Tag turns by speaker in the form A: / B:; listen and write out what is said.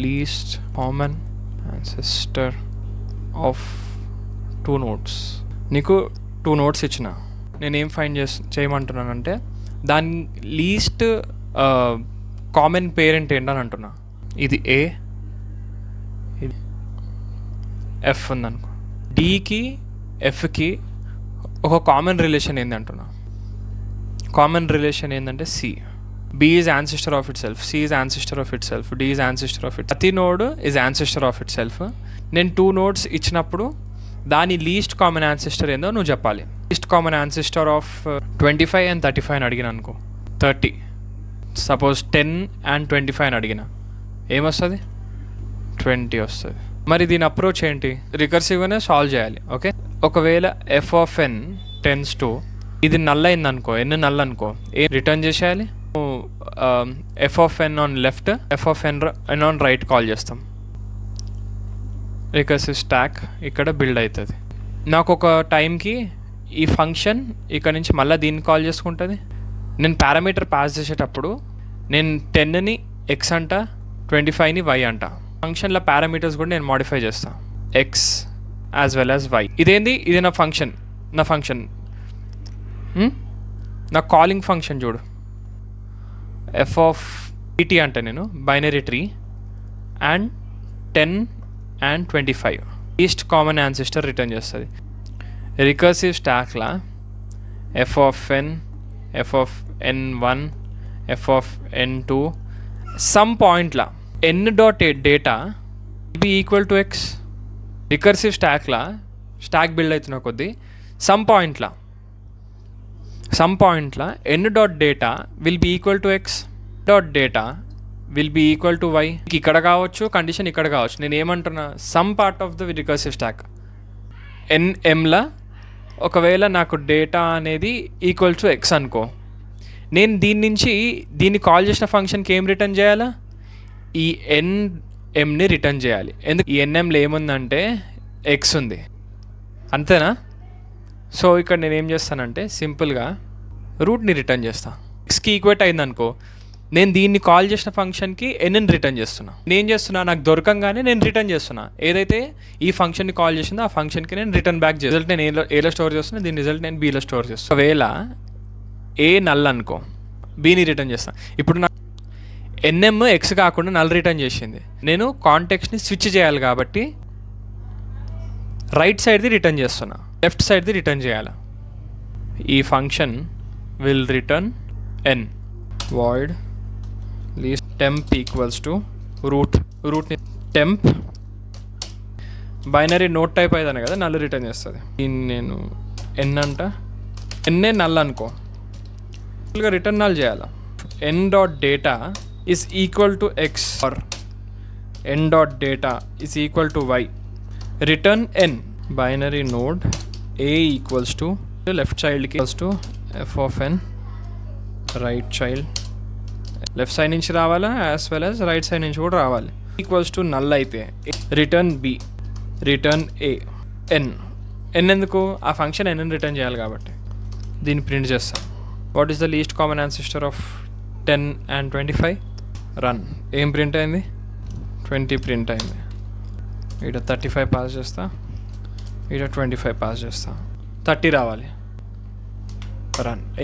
A: Least common ancestor of 2 nodes. నీకు 2 nodes ఇచ్చిన, నేనేం ఫైండ్ చేయమంటున్నానంటే దాని లీస్ట్ కామన్ పేరెంట్ ఏంటని అంటున్నా. ఇది ఏ, ఇది ఎఫ్ ఉందనుకో. డికి ఎఫ్కి ఒక కామన్ రిలేషన్ ఏంది అంటున్నా. కామన్ రిలేషన్ ఏంటంటే C. B is ancestor of itself, C is ancestor of itself, D is ancestor of itself. ప్రతి node is ancestor of itself. నేను 2 nodes ఇచ్చినప్పుడు దాని లీస్ట్ కామన్ యాన్సెస్టర్ ఏందో నువ్వు చెప్పాలి. Least common ancestor of 25 and 35 అని అడిగిన అనుకో, 30. సపోజ్ 10 and 25 అని అడిగిన, ఏమొస్తుంది? 20 వస్తుంది. మరి దీని అప్రోచ్ ఏంటి? రికర్సివ్గానే సాల్వ్ చేయాలి. ఓకే, ఒకవేళ F of N tends to ఇది నల్ అయింది అనుకో, ఎన్ నల్ అనుకో, ఏ రిటర్న్ చేసేయాలి? F of N on left, F of N on right call చేస్తాం. రికర్సివ్ స్టాక్ ఇక్కడ బిల్డ్ అవుతుంది. నాకు ఒక టైంకి ఈ ఫంక్షన్ ఇక్కడ నుంచి మళ్ళీ దీన్ని కాల్ చేసుకుంటుంది. నేను పారామీటర్ పాస్ చేసేటప్పుడు నేను 10ని ఎక్స్ అంట, 25ని వై అంట. ఫంక్షన్లో పారామీటర్స్ కూడా నేను మాడిఫై చేస్తాను, X as well as Y. ఇదేంది? ఇది నా ఫంక్షన్. నా కాలింగ్ ఫంక్షన్ చూడు, ఎఫ్ ఆఫ్ ఈటీ అంటే నేను binary tree and 10 and 25 least common ancestor return చేస్తుంది. రికర్సివ్ స్టాక్లా F of N, F of n1, F of n2 some పాయింట్లా N dot data be equal to X. Recursive స్టాక్లా stack build అవుతున్న కొద్దీ some పాయింట్లా N dot data will be equal to X, dot data will be equal to Y. ఇక్కడ కావచ్చు, condition ఇక్కడ కావచ్చు. నేను ఏమంటున్నా, some part of the recursive stack ఎన్ఎంలా ఒకవేళ నాకు డేటా అనేది ఈక్వల్ టు ఎక్స్ అనుకో, నేను దీని నుంచి దీన్ని కాల్ చేసిన ఫంక్షన్కి ఏం రిటర్న్ చేయాలా? ఈ ఎన్ఎంని రిటర్న్ చేయాలి. ఎందుకు? ఈ ఎన్ఎంలో ఏముందంటే ఎక్స్ ఉంది, అంతేనా? సో ఇక్కడ నేను ఏం చేస్తానంటే సింపుల్గా రూట్ని రిటర్న్ చేస్తాను. ఎక్స్కి ఈక్వేట్ అయిందనుకో, నేను దీన్ని కాల్ చేసిన ఫంక్షన్కి ఎన్ని రిటర్న్ చేస్తున్నా. నేను చేస్తున్నా, నాకు దొరకంగానే నేను రిటర్న్ చేస్తున్నా. ఏదైతే ఈ ఫంక్షన్ని కాల్ చేసిందో ఆ ఫంక్షన్కి నేను రిటర్న్ బ్యాక్ చేస్తాను. రిజల్ట్ నేను ఏలో స్టోర్ చేస్తున్నా, దీని రిజల్ట్ నేను బీలో స్టోర్ చేస్తాను. ఒకవేళ ఏ నల్ అనుకో, బీని రిటర్న్ చేస్తాను. ఇప్పుడు నా ఎన్ఎం ఎక్స్ కాకుండా నల్ రిటర్న్ చేసింది. నేను కాంటెక్స్ట్ని స్విచ్ చేయాలి కాబట్టి రైట్ సైడ్ది రిటర్న్ చేస్తున్నా, లెఫ్ట్ సైడ్ది రిటర్న్ చేయాలి. ఈ function will return N void least temp equals to రూట్ని టెంప్ బైనరీ నోట్ టైప్ అయిదాను కదా, నల్ రిటర్న్ చేస్తుంది. దీన్ని నేను ఎన్ అంట, ఎన్నే నల్ అనుకో, రిటర్న్ నల్ చేయాలి. N dot data is equal to X or N dot data is equal to Y. Return N binary node A equals to left చైల్డ్కి equals to F of N right child. Left side నుంచి రావాలా as well as right side నుంచి కూడా రావాలి. Equals to null అయితే return B, return A. N ఎందుకు? ఆ function ఎన్ return చేయాలి కాబట్టి దీన్ని ప్రింట్ చేస్తాం. What is the least common ancestor of 10 and 25? Run. ఏం ప్రింట్ అయింది? 20 ప్రింట్ అయింది. ఇక్కడ 35 పాస్ చేస్తా, ఇక్కడ 25 పాస్ చేస్తా, 30 రావాలి. రన్.